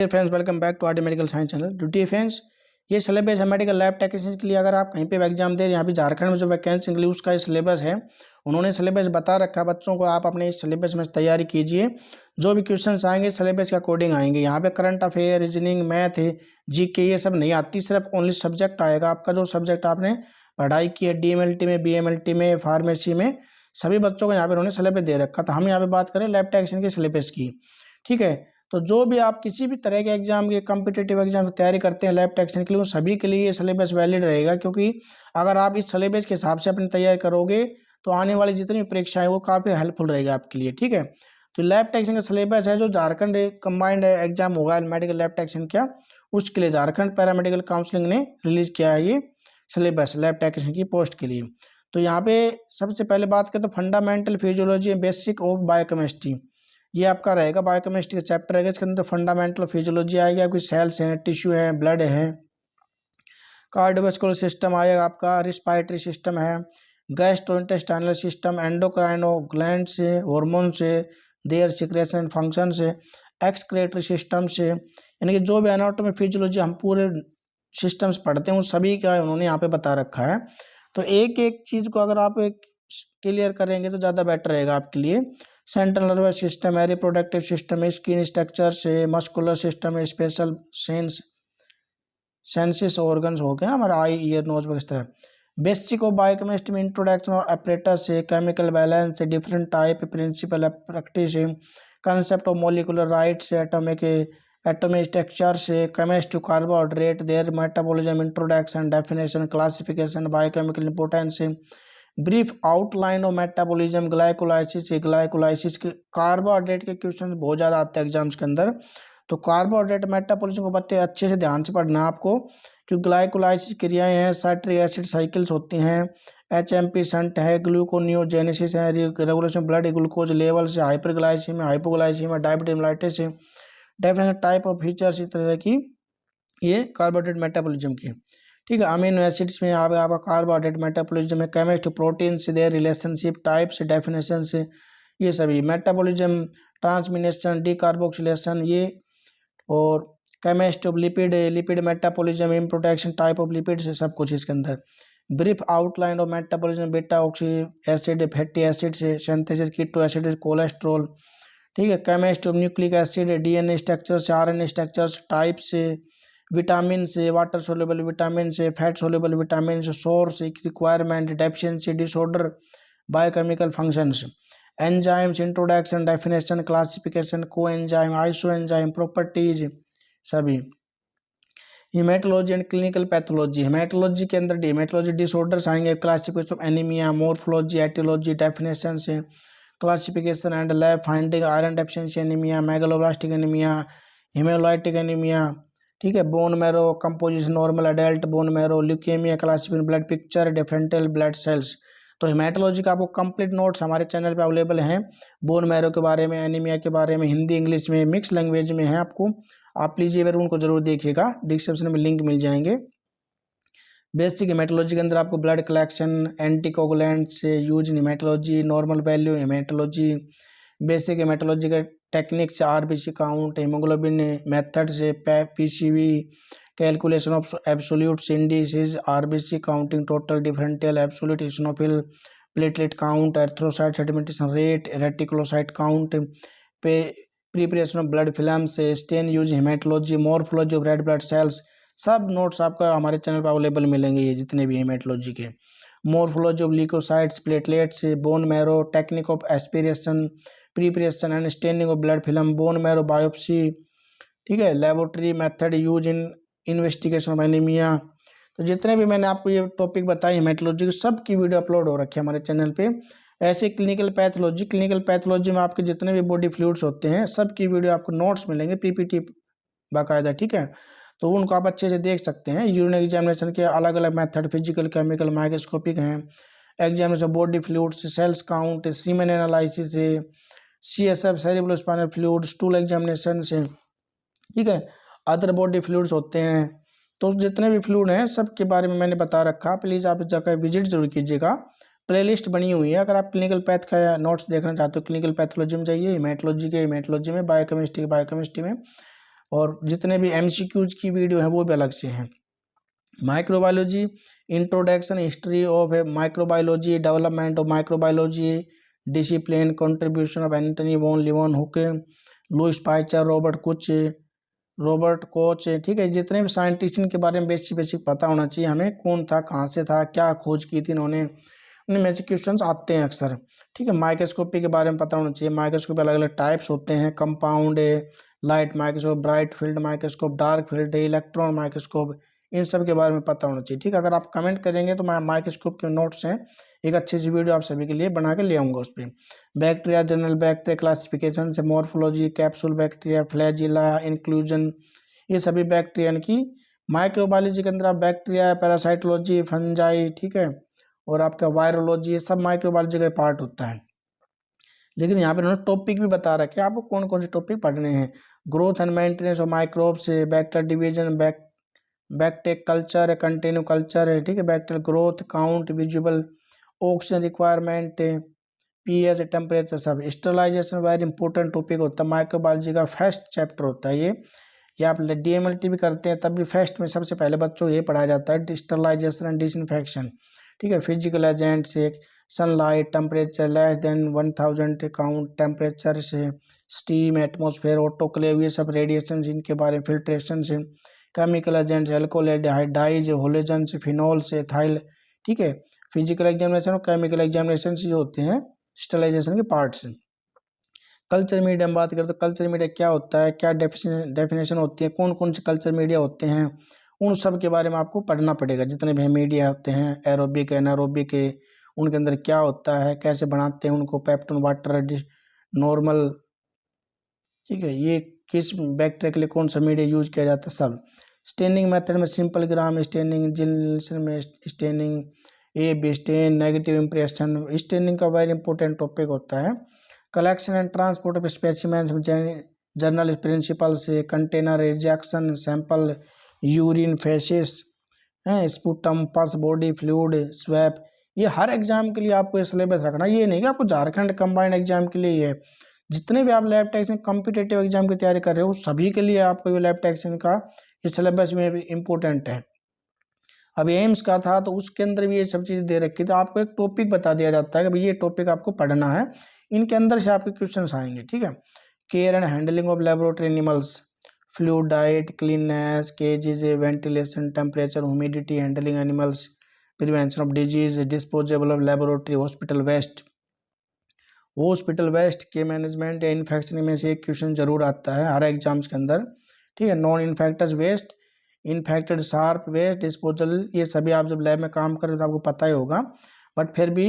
Friends, welcome back to art medical science channel. Duty friends, ये syllabus है medical lab technician के लिए। अगर आप कहीं पे भी एग्जाम दे रहे हैं, यहाँ पे झारखंड में जो वैकेंसी निकली उसका सिलेबस है, उन्होंने सिलेबस बता रखा है बच्चों को। आप अपने इस सिलेबस में तैयारी कीजिए। जो भी क्वेश्चन आएंगे सिलेबस के अकॉर्डिंग आएंगे। यहाँ पे करंट अफेयर, रीजनिंग, मैथ है, जीके, ये सब नहीं आती। सिर्फ ओनली सब्जेक्ट आएगा आपका, जो सब्जेक्ट आपने पढ़ाई की है डीएमएलटी में, बीएमएलटी में, फार्मेसी में, सभी बच्चों को यहाँ पे उन्होंने सिलेबस दे रखा था। हम यहाँ पे बात करें लैब टेक्नीशियन के सिलेबस की, ठीक है। तो जो भी आप किसी भी तरह के एग्जाम के कॉम्पिटिटिव एग्जाम की तैयारी करते हैं लैब टेक्नीशियन के लिए, उन सभी के लिए ये सिलेबस वैलिड रहेगा। क्योंकि अगर आप इस सिलेबस के हिसाब से अपनी तैयारी करोगे तो आने वाली जितनी परीक्षाएं वो काफ़ी हेल्पफुल रहेगा आपके लिए, ठीक है। तो लैब टेक्नीशियन का सिलेबस है जो झारखंड कंबाइंड एग्जाम होगा मेडिकल लैब टेक्नीशियन का, उसके लिए झारखंड पैरामेडिकल काउंसिलिंग ने रिलीज किया है ये सिलेबस लैब टेक्नीशियन की पोस्ट के लिए। तो यहाँ पे सबसे पहले बात करें तो fundamental physiology basic of biochemistry, ये आपका रहेगा। बायोकेमिस्ट्री का चैप्टर रहेगा। इसके अंदर फंडामेंटल फिजियोलॉजी आएगी, आपकी सेल्स हैं, टिश्यू है, ब्लड है, कार्डियोवास्कुलर सिस्टम आएगा आपका, रिस्पायरेटरी सिस्टम है, गैस्ट्रोइंटेस्टाइनल सिस्टम, एंडोक्राइनो ग्लैंड से, हार्मोन से, देयर सिक्रेशन फंक्शन से, एक्सक्रेटरी सिस्टम से, यानी कि जो भी एनाटॉमी फिजियोलॉजी हम पूरे सिस्टम्स पढ़ते हैं उन सभी का उन्होंने यहाँ पे बता रखा है। तो एक एक चीज़ को अगर आप क्लियर करेंगे तो ज़्यादा बेटर रहेगा आपके लिए। सेंट्रल नर्वस सिस्टम है, रिप्रोडक्टिव सिस्टम है, स्किन स्ट्रक्चर से, मस्कुलर सिस्टम है, स्पेशल सेंसिस ऑर्गन्स हो गए हमारा आई, ईयर, नोज वगैरह। बेसिक ऑफ बायोकेमिस्ट्री में इंट्रोडक्शन और अपरेटस से, केमिकल बैलेंस से, डिफरेंट टाइप प्रिंसिपल प्रैक्टिस से, कंसेप्ट ऑफ मोलिकुलर राइट से, एटॉमिक स्ट्रक्चर से, chemistry carbohydrate, their metabolism, introduction, definition, classification, biochemical importance से, brief outline of metabolism, glycolysis के carbohydrate के क्वेश्चन बहुत ज़्यादा आते हैं एग्जाम्स के अंदर। तो कार्बोहाइड्रेट मेटाबॉलिज्म को बच्चे अच्छे से ध्यान से पढ़ना आपको, क्योंकि ग्लाइकोलाइसिस क्रियाएं हैं, साइट्रिक एसिड साइकिल्स होती हैं, एचएमपी शंट है, ग्लूकोनियोजेनेसिस है, रेगुलेशन ब्लड ग्लूकोज लेवल से, हाइपरग्लाइसीमिया, हाइपोग्लाइसीमिया, डायबिटीज मेलाइटिस है, डेफिनेट टाइप ऑफ फीचर्स, इस तरह की ये कार्बोहाइड्रेट मेटाबॉलिज्म की, ठीक है। अमीनो एसिड्स में आपका कार्बोहाइड्रेट मेटाबॉलिज्म है, केमिस्ट्री प्रोटीन से, देयर रिलेशनशिप, टाइप से, डेफिनेशन से, ये सभी मेटाबॉलिज्म, ट्रांसमिनेशन, डीकार्बोक्सिलेशन, ये, और केमिस्ट्री ऑफ लिपिड मेटाबॉलिज्म, इंप्रोटेक्शन, टाइप ऑफ लिपिड से, सब कुछ इसके अंदर। Brief outline of metabolism, beta oxy acid, fatty acid से, सिंथेसिस, कीटो एसिड, कोलेस्ट्रॉल, ठीक है। Chemistry of nucleic acid, DNA structure से, आरएनए स्ट्रक्चर्स, टाइप से, विटामिन से, वाटर सोल्यूबल विटामिन से, फैट सोल्यूबल विटामिन से, source, requirement, deficiency, disorder, biochemical functions, enzymes, introduction, definition, classification, coenzyme, isoenzyme, properties, सभी। Haematology and clinical pathology, haematology के अंदर haematology disorders आएंगे, classification of anaemia, morphology, aetiology, definition से, classification and lab finding, iron deficiency anaemia, megaloblastic anaemia, haemolytic anaemia, ठीक है। Bone marrow composition, normal adult bone marrow, leukaemia classification, blood picture, differential blood cells. तो haematology का आपको complete notes हमारे channel पे available हैं, bone marrow के बारे में, एनीमिया के बारे में, हिंदी इंग्लिश में मिक्स लैंग्वेज में है आपको। आप लीजिए अगर उनको जरूर देखिएगा, डिस्क्रिप्शन में लिंक मिल जाएंगे। बेसिक हिमेटोलॉजी के अंदर आपको ब्लड कलेक्शन, एंटीकोगुलेंट से use haematology, normal value haematology, basic haematology का टेक्निक से, आरबीसी काउंट, हीमोग्लोबिन मेथड से, PCV, calculation of absolute indices, RBC counting, total differential, absolute eosinophil, platelet count, erythrocyte sedimentation rate, reticulocyte count, preparation of blood film से, stain use haematology, morphology of red blood cells, सब notes आपका हमारे channel पर available मिलेंगे। ये जितने भी haematology के, morphology of leucocytes, platelets, bone marrow, technique of aspiration, preparation and staining of blood film, bone marrow biopsy, ठीक है, laboratory method use in investigation of anaemia. तो जितने भी मैंने आपको ये टॉपिक बताए हेमेटोलॉजी की, सब की वीडियो अपलोड हो रखी है हमारे चैनल पे। ऐसे क्लिनिकल पैथोलॉजी में आपके जितने भी बॉडी फ्लूइड्स होते हैं सब की वीडियो आपको नोट्स मिलेंगे, पीपीटी बाकायदा, ठीक है। तो उनको आप अच्छे से देख सकते हैं। यूरिन एग्जामिनेशन के अलग अलग मेथड, फिजिकल, केमिकल, माइक्रोस्कोपिक हैं। Examination body fluids, cells count, semen analysis है, CSF cerebrospinal fluid, stool examination से, ठीक है। अदर बॉडी फ्लूइड्स होते हैं। तो जितने भी फ्लूइड हैं सब के बारे में मैंने बता रखा। प्लीज़ आप जाकर विजिट जरूर कीजिएगा। प्लेलिस्ट बनी हुई है, अगर आप क्लिनिकल पैथ का नोट्स देखना चाहते हो क्लिनिकल पैथोलॉजी में जाइए, हेमेटोलॉजी में, बायोकेमिस्ट्री में, और जितने भी MCQs की वीडियो हैं वो भी अलग से हैं। Microbiology, introduction, history of microbiology, development of microbiology, discipline, contribution of Antony von Leeuwenhoek, Louis Pasteur, Robert Koch, ठीक है। जितने भी साइंटिस्ट इनके बारे में बेसिक बेसिक पता होना चाहिए हमें, कौन था, कहाँ से था, क्या खोज की थी इन्होंने, उनमें से क्वेश्चंस आते हैं अक्सर, ठीक है। माइक्रोस्कोपी के बारे में पता होना चाहिए। माइक्रोस्कोप अलग अलग टाइप्स होते हैं, कंपाउंड है, light microscope, bright field microscope, dark field है, इलेक्ट्रॉन माइक्रोस्कोप, इन सब के बारे में पता होना चाहिए, ठीक है। अगर आप कमेंट करेंगे तो मैं माइक्रोस्कोप के नोट्स हैं, एक अच्छी सी वीडियो आप सभी के लिए बना के ले आऊँगा उस पर। बैक्टीरिया, जनरल बैक्टीरिया क्लासिफिकेशन से, morphology, capsule bacteria, flagella, inclusion, ये सभी बैक्टीरिया की माइक्रोबायोलॉजी के अंदर आप बैक्टीरिया, पैरासाइटोलॉजी, फंजाई, ठीक है, और आपका वायरोलॉजी, ये सब माइक्रोबायोलॉजी का पार्ट होता है। लेकिन यहाँ पे उन्होंने टॉपिक भी बता रखे हैं आपको कौन कौन से टॉपिक पढ़ने हैं। Growth and maintenance of microbes, bacterial division, BACTEC culture है, कंटिन्यू कल्चर है, ठीक है। Bacterial growth, count, visual, oxygen requirement, pH, temperature, सब। स्टरलाइजेशन वेरी इंपॉर्टेंट टॉपिक होता है, माइक्रोबायोलॉजी का फर्स्ट चैप्टर होता है ये आप DMLT भी करते हैं तब भी फर्स्ट में सबसे पहले बच्चों को ये पढ़ाया जाता है, स्टरलाइजेशन एंड डिसइंफेक्शन, ठीक है। फिजिकल एजेंट से, sunlight, temperature less than 1000 count temperature से, स्टीम, एटमॉस्फेयर, ऑटोक्लेव, ये सब रेडिएशन इनके बारे में, फिल्ट्रेशन से, केमिकल एजेंट्स, अल्कोहल डाइज, होलोजन से, फिनॉल से, थाइल, ठीक है। फिजिकल एग्जामिनेशन और केमिकल एग्जामिनेशन से जो होते हैं स्टरलाइजेशन के पार्ट्स। कल्चर मीडिया में बात करें तो कल्चर मीडिया क्या होता है, क्या डेफिनेशन होती है, कौन कौन से कल्चर मीडिया होते हैं, उन सब के बारे में आपको पढ़ना पड़ेगा। जितने भी मीडिया होते हैं, एरोबिक, एनारोबिक, उनके अंदर क्या होता है, कैसे बनाते हैं उनको, पेप्टन, वाटर, नॉर्मल, ठीक है, ये किस बैक्टीरिया के लिए कौन सा मीडिया यूज किया जाता है, सब। स्टेनिंग मेथड में सिंपल ग्राम स्टेनिंग, जिल्सन में staining, B stain, negative impression, staining का वेरी इंपॉर्टेंट टॉपिक होता है। Collection and transport of specimens, general principle से, container, rejection, sample, urine, faeces, sputum, pus, body fluid, swab, ये हर exam के लिए आपको ये सिलेबस रखना। ये नहीं कि आपको झारखंड कंबाइंड एग्जाम के लिए ये, जितने भी आप लैब टेक्नीशियन कॉम्पिटेटिव एग्जाम की तैयारी कर रहे हो सभी के लिए आपको ये लैब टेक्नीशियन का ये सिलेबस में भी इम्पोर्टेंट है। अभी एम्स का था तो उसके अंदर भी ये सब चीज़ें दे रखी, तो आपको एक टॉपिक बता दिया जाता है कि भाई ये टॉपिक आपको पढ़ना है, इनके अंदर से आपके क्वेश्चन आएंगे, ठीक है। Care and handling of laboratory animals, fluid diet, cleanness, cages, ventilation, temperature, humidity, handling animals, prevention of disease, disposable of laboratory, hospital waste के मैनेजमेंट या इन्फेक्शन में से एक क्वेश्चन जरूर आता है हर एग्जाम्स के अंदर, ठीक है। Non infectious waste, infected sharp waste, disposal, ये सभी आप जब लैब में काम कर रहे हो तो आपको पता ही होगा, बट फिर भी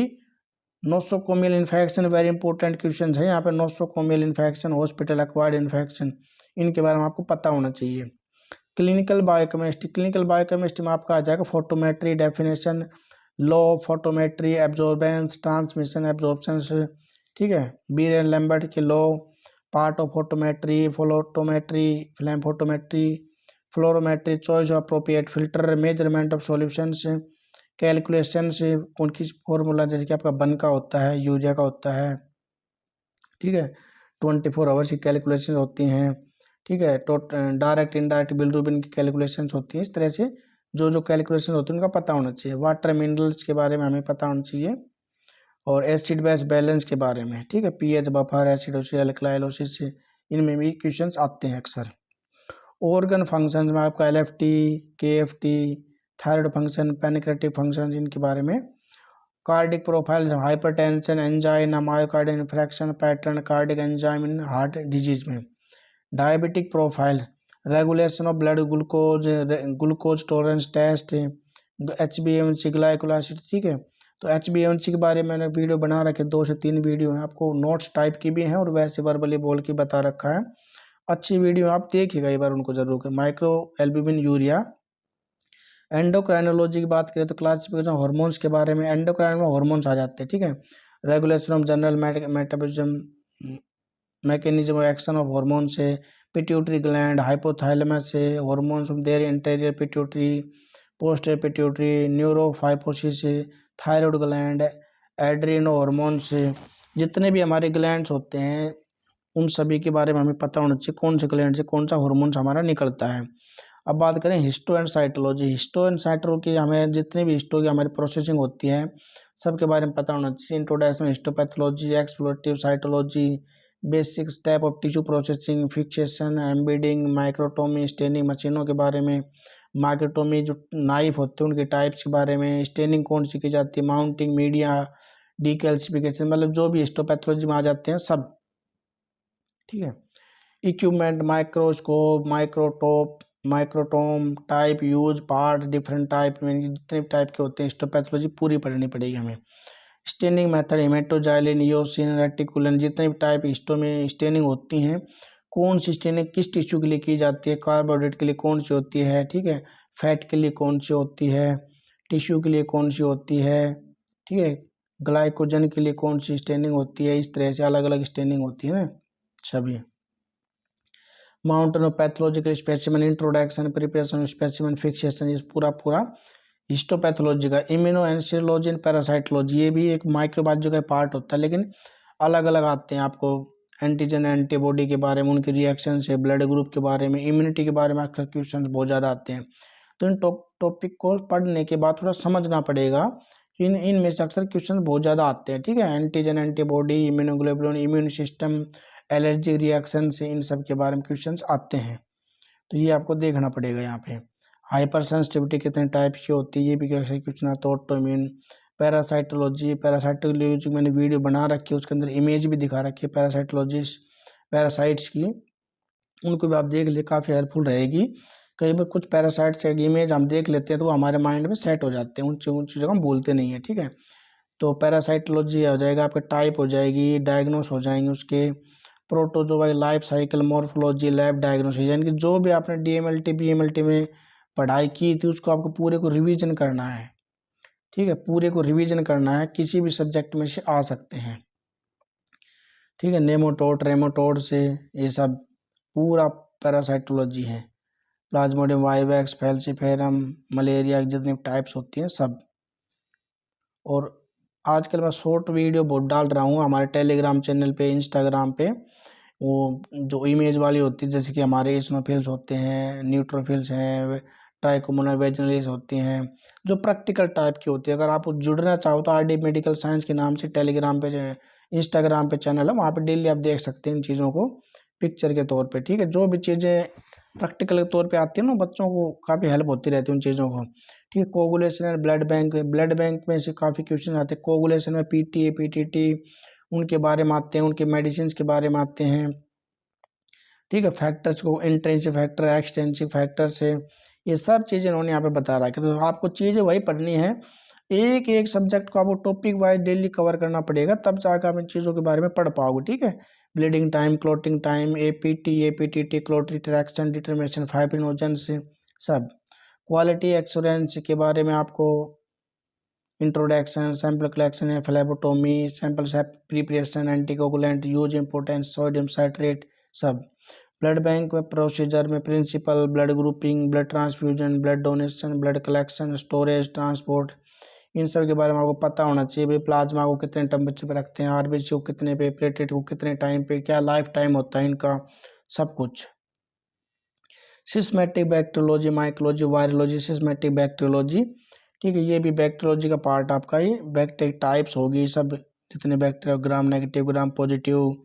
nosocomial infection very important question है यहाँ पे। Nosocomial infection, hospital acquired infection, इनके बारे में आपको पता होना चाहिए। क्लिनिकल बायोकेमिस्ट्री में आपका आ जाएगा photometry, definition, law of photometry, absorbance, transmission, absorption, ठीक है। बीर एंड लैम्बर्ट के law, part of photometry, photometry, flame photometry, fluorometry, choice of appropriate filter, measurement of solutions, calculation से कौन किस फॉर्मूला, जैसे कि आपका बन का होता है, यूरिया का होता है, ठीक है। 24 आवर्स की कैलकुलेशन होती हैं, ठीक है। डायरेक्ट इनडायरेक्ट बिलरुबिन की कैलकुलेशन होती हैं। इस तरह से जो जो कैलकुलेशन होती है उनका पता होना चाहिए। वाटर मिनरल्स के बारे में हमें पता होना चाहिए और एसिड बेस बैलेंस के बारे में, ठीक है। पीएच, बफर, एसिडोसिस, अल्कलाइलोसिस, इनमें भी क्वेश्चंस आते हैं अक्सर। ऑर्गन फंक्शन में आपका LFT, KFT, thyroid function, pancreatic function, इनके बारे में। Cardiac profile, hypertension, angina, myocardial infarction pattern, cardiac enzyme in heart disease में। Diabetic profile, regulation of blood glucose tolerance test, HbA1c, glycol acid, ठीक है। तो HbA1c के बारे में मैंने वीडियो बना रखे, 2 से 3 वीडियो हैं, आपको नोट्स टाइप की भी हैं और वैसे वर्बली बोल के बता रखा है। अच्छी वीडियो आप देखिएगा एक बार उनको जरूर। Micro albumin urea. एंडोक्राइनोलॉजी की बात करें तो क्लासिफिकेशन हार्मोन्स के बारे में, एंडोक्राइन में हार्मोन्स आ जाते हैं, ठीक है। Regulation of general metabolism, mechanism of action of hormones है, पिट्यूटरी ग्लैंड, हाइपोथैलेमस है, hormones of their anterior pituitary, posterior pituitary, neurohypophysis, thyroid gland, adreno hormones, जितने भी हमारे ग्लैंड्स होते हैं उन सभी के बारे में हमें पता होना चाहिए, कौन से ग्लैंड से कौन सा हार्मोन्स हमारा निकलता है। अब बात करें histo and cytology. Histo and cytology हमें जितनी भी हिस्टो की हमारी प्रोसेसिंग होती है सबके बारे में पता होना चाहिए। Introduction histopathology, explorative cytology, basic step of tissue processing, fixation, embedding, microtomy, staining मशीनों के बारे में, माइक्रोटोमी जो नाइफ होते हैं उनके टाइप्स के बारे में, स्टेनिंग कौन सी की जाती है, माउंटिंग, मीडिया, डीकैल्सिफिकेशन, मतलब जो भी हिस्टोपैथोलॉजी में आ जाते हैं सब, ठीक है। Equipment, microscope, microtome, microtome, type, use, part, different type में जितने टाइप के होते हैं हिस्टोपैथोलॉजी पूरी पढ़नी पड़ेगी हमें। स्टेनिंग मेथड, हेमेटोजाइलिन, ईओसिन, रेटिकुलन, जितने भी टाइप हिस्टो में स्टेनिंग होती हैं, कौन सी स्टेनिंग किस टिश्यू के लिए की जाती है, कार्बोहाइड्रेट के लिए कौन सी होती है, ठीक है, फैट के लिए कौन सी होती है, टिश्यू के लिए कौन सी होती है, ठीक है, ग्लाइकोजन के लिए कौन सी स्टेनिंग होती है, इस तरह से अलग अलग स्टेनिंग होती है ना सभी। Mountain of pathological specimen, introduction, preparation specimen, fixation, ये पूरा हिस्टोपैथोलॉजी का। इम्यूनोएंसियोलॉजी एंड पैरासाइटोलॉजी, ये भी एक माइक्रोबायोलॉजी का पार्ट होता है, लेकिन अलग अलग आते हैं आपको। एंटीजन एंटीबॉडी के बारे में, उनके रिएक्शन से, ब्लड ग्रुप के बारे में, इम्यूनिटी के बारे में अक्सर क्वेश्चन बहुत ज़्यादा आते हैं। तो इन टॉपिक को पढ़ने के बाद थोड़ा समझना पड़ेगा कि इनमें से अक्सर क्वेश्चन बहुत ज़्यादा आते हैं, ठीक है। Antigen antibody, immunoglobulin, immune system, allergy reaction से, इन सब के बारे में क्वेश्चंस आते हैं, तो ये आपको देखना पड़ेगा यहाँ पे। हाइपर सेंसिटिविटी कितने टाइप की होती है, ये भी कैसे क्वेश्चन आता है। ऑटो इम्यून, पैरासाइटोलॉजी मैंने वीडियो बना रखी है, उसके अंदर इमेज भी दिखा रखी है पैरासाइट्स की, उनको भी आप देख ले, काफ़ी हेल्पफुल रहेगी। कई बार कुछ पैरासाइट्स की इमेज हम देख लेते हैं तो वो हमारे माइंड में सेट हो जाते हैं, उन चीज़ों को हम भूलते नहीं है, ठीक है। तो पैरासाइटोलॉजी हो जाएगा, आपके टाइप हो जाएगी, डायग्नोस हो जाएंगे उसके, protozoa life cycle, morphology, lab diagnosis, यानी कि जो भी आपने डीएमएलटी बीएमएलटी में पढ़ाई की थी उसको आपको पूरे को रिवीजन करना है, ठीक है, पूरे को रिवीजन करना है, किसी भी सब्जेक्ट में से आ सकते हैं, ठीक है। नेमाटोड, रेमाटोड से ये सब पूरा पैरासाइटोलॉजी है। प्लाज्मोडियम वाइवेक्स, फैल्सिफेरम, मलेरिया जितनी टाइप्स होती हैं सब। और आजकल मैं शॉर्ट वीडियो बहुत डाल रहा हूँ हमारे टेलीग्राम चैनल पे, इंस्टाग्राम पे, वो जो इमेज वाली होती है, जैसे कि हमारे इस्नोफिल्स होते हैं, न्यूट्रोफिल्स हैं, ट्राइकोमोना वेजिनलिस होती हैं, जो प्रैक्टिकल टाइप की होती है। अगर आप जुड़ना चाहो तो आरडी मेडिकल साइंस के नाम से टेलीग्राम पे, इंस्टाग्राम पे चैनल है, वहाँ पे डेली आप देख सकते हैं इन चीज़ों को पिक्चर के तौर पे, ठीक है। जो भी चीज़ें प्रैक्टिकल के तौर पे आती है ना, बच्चों को काफ़ी हेल्प होती रहती है उन चीज़ों को, ठीक है। कोगुलेशन एंड ब्लड बैंक में से काफ़ी क्वेश्चन आते हैं। कोगुलेशन में पीटीए, पीटीटी, उनके बारे में आते हैं, उनके मेडिसिन के बारे में आते हैं, ठीक है। फैक्टर्स को इंट्रिंसिक फैक्टर, एक्सटेंसिव फैक्टर से, ये सब चीज़ें इन्होंने यहाँ पे बता रहा है। तो आपको चीज़ें वही पढ़नी है, एक एक सब्जेक्ट को आपको टॉपिक वाइज डेली कवर करना पड़ेगा, तब जाकर आप इन चीज़ों के बारे में पढ़ पाओगे, ठीक है। Bleeding time, clotting time, APT, clot retraction, determination, fibrinogen से सब। क्वालिटी एश्योरेंस के बारे में आपको introduction, sample collection, phlebotomy, sample preparation, anticoagulant use, importance, sodium citrate सब। ब्लड बैंक में प्रोसीजर में principle, blood grouping, blood transfusion, blood donation, blood collection, storage, transport, इन सब के बारे में आपको पता होना चाहिए। भाई प्लाज्मा को कितने टेम्परेचर पे रखते हैं, आरबीसी को कितने पे, प्लेटलेट को कितने टाइम पे, क्या लाइफ टाइम होता है इनका, सब कुछ। सिस्मेटिक बैक्टीरियोलॉजी, माइकोलॉजी, वायरोलॉजी, सिस्मेटिक बैक्टीरियोलॉजी, ठीक है, ये भी बैक्टीरियोलॉजी का पार्ट आपका ही। बैक्टीरिया टाइप्स होगी सब, जितने bacteria, gram negative, gram positive,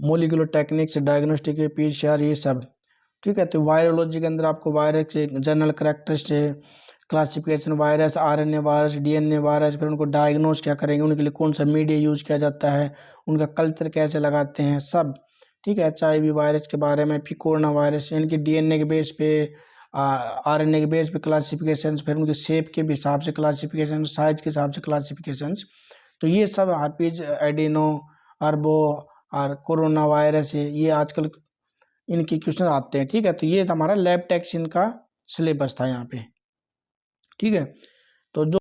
molecular techniques, diagnostic, PCR, ये सब, ठीक है। तो वायरोलॉजी के अंदर आपको वायरस के general characteristic, classification, virus, RNA virus, DNA virus, फिर उनको डायग्नोस क्या करेंगे, उनके लिए कौन सा मीडिया यूज किया जाता है, उनका कल्चर कैसे लगाते हैं, सब, ठीक है। एचआईवी वायरस के बारे में, फिर कोरोना वायरस, इनकी डीएनए के बेस पे, आरएनए के बेस पे क्लासिफिकेशन, फिर उनके शेप के हिसाब से क्लासिफिकेशन, साइज के हिसाब से क्लासिफिकेशन। तो ये सब हार्पीज, एडिनो, अर्बो और कोरोना वायरस है, ये आजकल इनके क्वेश्चन आते हैं, ठीक है। तो ये हमारा लैब टेक्स इनका सिलेबस था यहाँ पे, ठीक है। तो जो